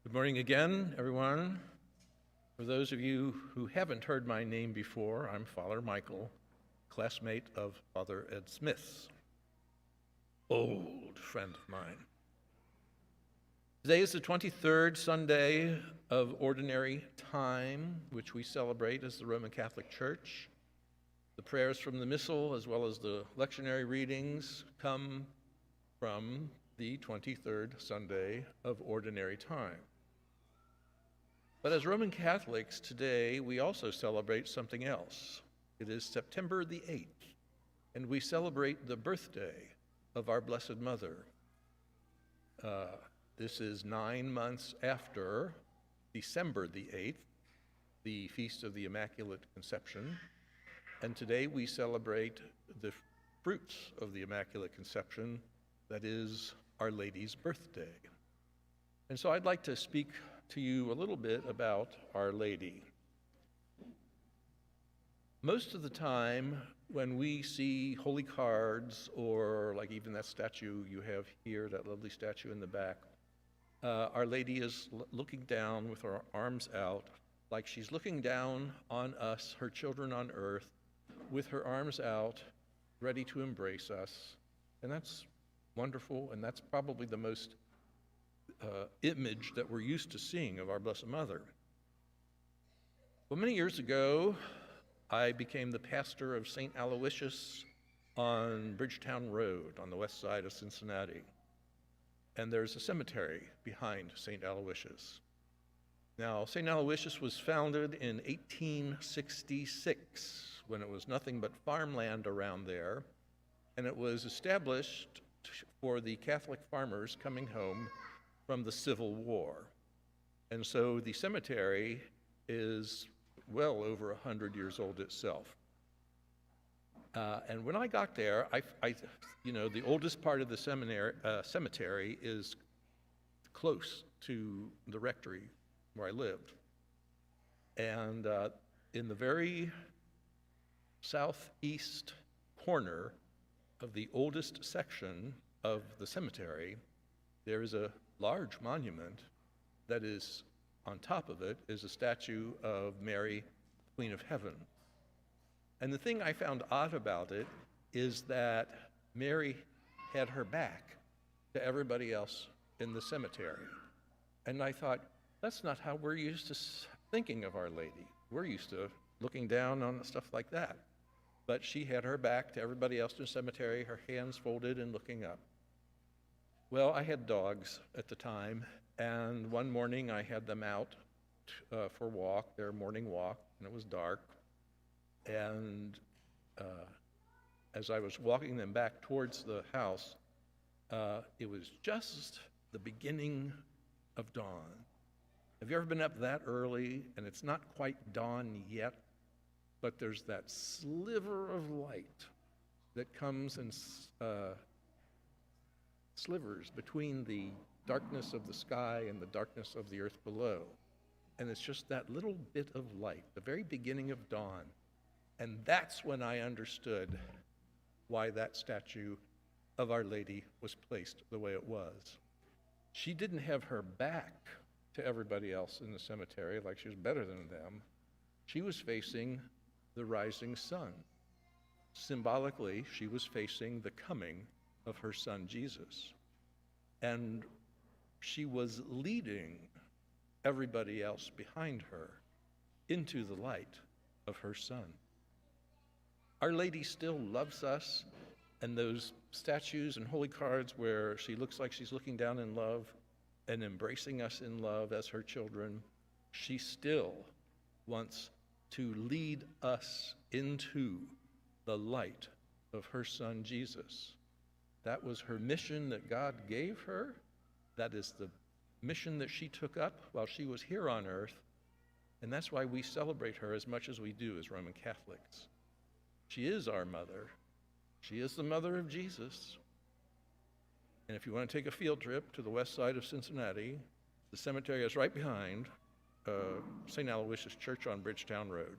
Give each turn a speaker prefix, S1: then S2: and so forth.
S1: Good morning again, everyone. For those of you who haven't heard my name before, I'm Father Michael, classmate of Father Ed Smith's, old friend of mine. Today is the 23rd Sunday of Ordinary Time, which we celebrate as the Roman Catholic Church. The prayers from the Missal, as well as the lectionary readings, come from the 23rd Sunday of Ordinary Time. But as Roman Catholics today, we also celebrate something else. It is September the 8th, and we celebrate the birthday of our Blessed Mother. This is 9 months after December the 8th, the Feast of the Immaculate Conception, and today we celebrate the fruits of the Immaculate Conception, that is, Our Lady's birthday. And so I'd like to speak to you a little bit about Our Lady. Most of the time when we see holy cards, or like even that statue you have here, that lovely statue in the back, Our Lady is looking down with her arms out, like she's looking down on us, her children on earth, with her arms out, ready to embrace us. And that's wonderful, and that's probably the most image that we're used to seeing of our Blessed Mother. Well, many years ago, I became the pastor of St. Aloysius on Bridgetown Road on the west side of Cincinnati. And there's a cemetery behind St. Aloysius. Now, St. Aloysius was founded in 1866, when it was nothing but farmland around there, and it was established for the Catholic farmers coming home from the Civil War. And so the cemetery is well over 100 years old itself. And when I got there, the oldest part of the cemetery is close to the rectory where I lived. And in the very southeast corner of the oldest section of the cemetery, there is a large monument that is, on top of it, is a statue of Mary, Queen of Heaven. And the thing I found odd about it is that Mary had her back to everybody else in the cemetery. And I thought, that's not how we're used to thinking of Our Lady. We're used to looking down on stuff like that. But she had her back to everybody else in the cemetery, her hands folded and looking up. Well, I had dogs at the time, and one morning I had them out for a walk, their morning walk, and it was dark. And as I was walking them back towards the house, it was just the beginning of dawn. Have you ever been up that early, and it's not quite dawn yet, but there's that sliver of light that comes in slivers between the darkness of the sky and the darkness of the earth below. And it's just that little bit of light, the very beginning of dawn. And that's when I understood why that statue of Our Lady was placed the way it was. She didn't have her back to everybody else in the cemetery like she was better than them. She was facing the rising sun. Symbolically, she was facing the coming of her son Jesus. And she was leading everybody else behind her into the light of her son. Our Lady still loves us, and those statues and holy cards where she looks like she's looking down in love and embracing us in love as her children, she still wants to lead us into the light of her son Jesus. That was her mission that God gave her. That is the mission that she took up while she was here on earth. And that's why we celebrate her as much as we do as Roman Catholics. She is our mother. She is the mother of Jesus. And if you want to take a field trip to the west side of Cincinnati, the cemetery is right behind St. Aloysius Church on Bridgetown Road.